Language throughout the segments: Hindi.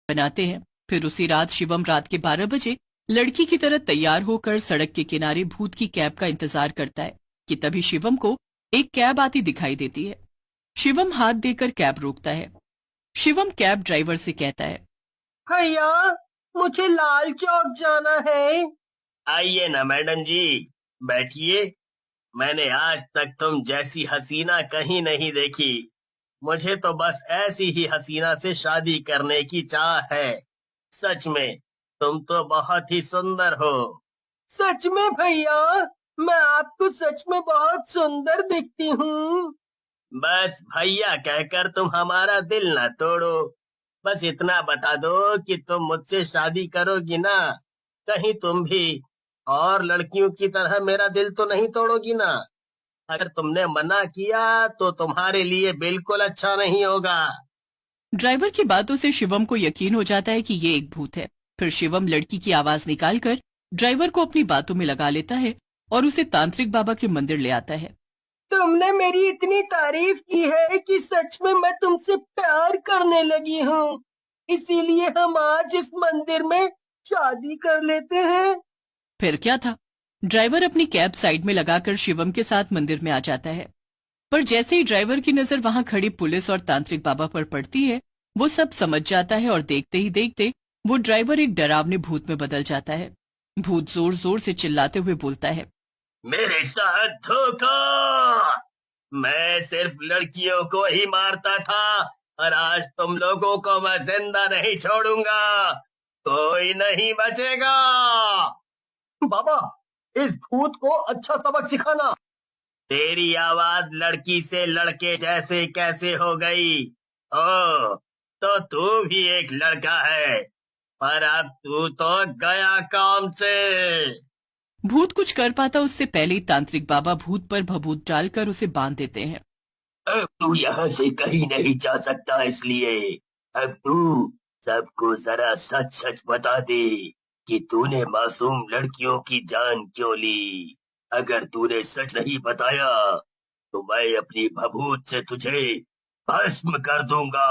बनाते हैं। फिर उसी रात शिवम रात के 12 बजे लड़की की तरह तैयार होकर सड़क के किनारे भूत की कैब का इंतजार करता है कि तभी शिवम को एक कैब आती दिखाई देती है। शिवम हाथ देकर कैब रोकता है। शिवम कैब ड्राइवर से कहता है, भैया, मुझे लाल चौक जाना है। आइए ना मैडम जी, बैठिए। मैंने आज तक तुम जैसी हसीना कहीं नहीं देखी। मुझे तो बस ऐसी ही हसीना से शादी करने की चाह है। सच में तुम तो बहुत ही सुंदर हो। सच में भैया, मैं आपको सच में बहुत सुंदर दिखती हूँ। बस भैया कहकर तुम हमारा दिल ना तोड़ो। बस इतना बता दो कि तुम मुझसे शादी करोगी ना। कहीं तुम भी और लड़कियों की तरह मेरा दिल तो नहीं तोड़ोगी ना। अगर तुमने मना किया तो तुम्हारे लिए बिल्कुल अच्छा नहीं होगा। ड्राइवर की बातों से शिवम को यकीन हो जाता है कि ये एक भूत है। फिर शिवम लड़की की आवाज निकालकर ड्राइवर को अपनी बातों में लगा लेता है और उसे तांत्रिक बाबा के मंदिर ले आता है। तुमने मेरी इतनी तारीफ की है कि सच में मैं तुमसे प्यार करने लगी हूँ। इसीलिए हम आज इस मंदिर में शादी कर लेते हैं। फिर क्या था, ड्राइवर अपनी कैब साइड में लगाकर शिवम के साथ मंदिर में आ जाता है। पर जैसे ही ड्राइवर की नजर वहां खड़ी पुलिस और तांत्रिक बाबा पर पड़ती है, वो सब समझ जाता है और देखते ही देखते वो ड्राइवर एक डरावने भूत में बदल जाता है। भूत जोर जोर से चिल्लाते हुए बोलता है, मेरे साथ धोखा। मैं सिर्फ लड़कियों को ही मारता था और आज तुम लोगों को मैं जिंदा नहीं छोड़ूंगा। कोई नहीं बचेगा। बाबा, इस भूत को अच्छा सबक सिखाना। तेरी आवाज लड़की से लड़के जैसे कैसे हो गई? ओ, तो तू भी एक लड़का है, पर अब तू तो गया काम से। भूत कुछ कर पाता उससे पहले ही तांत्रिक बाबा भूत पर भभूत डालकर उसे बांध देते हैं। अब तू यहाँ से कहीं नहीं जा सकता, इसलिए अब तू सबको जरा सच सच बता दे कि तूने मासूम लड़कियों की जान क्यों ली। अगर तूने सच नहीं बताया तो मैं अपनी भभूत से तुझे भस्म कर दूंगा।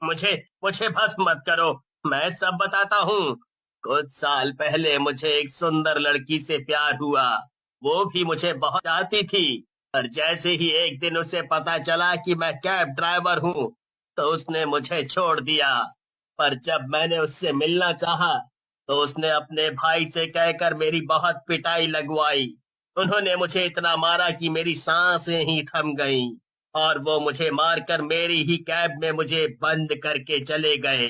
मुझे मुझे भस्म मत करो, मैं सब बताता हूँ। कुछ साल पहले मुझे एक सुंदर लड़की से प्यार हुआ। वो भी मुझे बहुत चाहती थी, पर जैसे ही एक दिन उसे पता चला कि मैं कैब ड्राइवर हूँ तो उसने मुझे छोड़ दिया। पर जब मैंने उससे मिलना चाहा तो उसने अपने भाई से कहकर मेरी बहुत पिटाई लगवाई। उन्होंने मुझे इतना मारा कि मेरी सांसें ही थम गईं और वो मुझे मारकर मेरी ही कैब में मुझे बंद करके चले गए।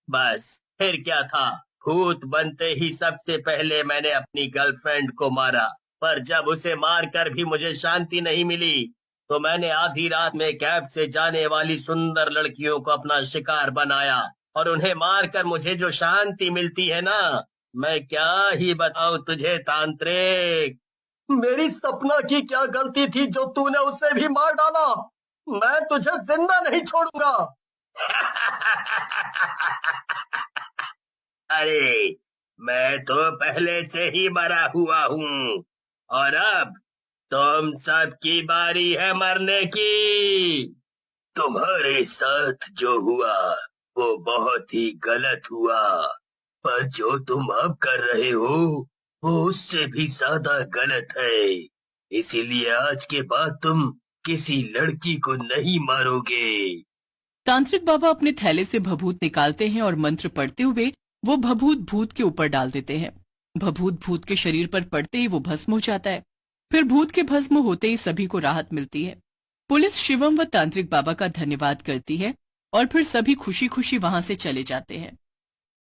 बस फिर क्या था, भूत बनते ही सबसे पहले मैंने अपनी गर्लफ्रेंड को मारा। पर जब उसे मारकर भी मुझे शांति नहीं मिली तो मैंने आधी रात में कैब से जाने वाली सुंदर लड़कियों को अपना शिकार बनाया और उन्हें मारकर मुझे जो शांति मिलती है ना, मैं क्या ही बताऊं तुझे तांत्रिक। मेरी सपना की क्या गलती थी जो तूने उसे भी मार डाला। मैं तुझे जिंदा नहीं छोड़ूंगा। अरे, मैं तो पहले से ही मरा हुआ हूँ और अब तुम सबकी बारी है मरने की। तुम्हारे साथ जो हुआ वो बहुत ही गलत हुआ, पर जो तुम अब कर रहे हो वो उससे भी ज्यादा गलत है। इसीलिए आज के बाद तुम किसी लड़की को नहीं मारोगे। तांत्रिक बाबा अपने थैले से भभूत निकालते हैं और मंत्र पढ़ते हुए वो भभूत भूत के ऊपर डाल देते हैं। भभूत भूत के शरीर पर पड़ते ही वो भस्म हो जाता है। फिर भूत के भस्म होते ही सभी को राहत मिलती है। पुलिस शिवम व तांत्रिक बाबा का धन्यवाद करती है और फिर सभी खुशी खुशी वहां से चले जाते हैं।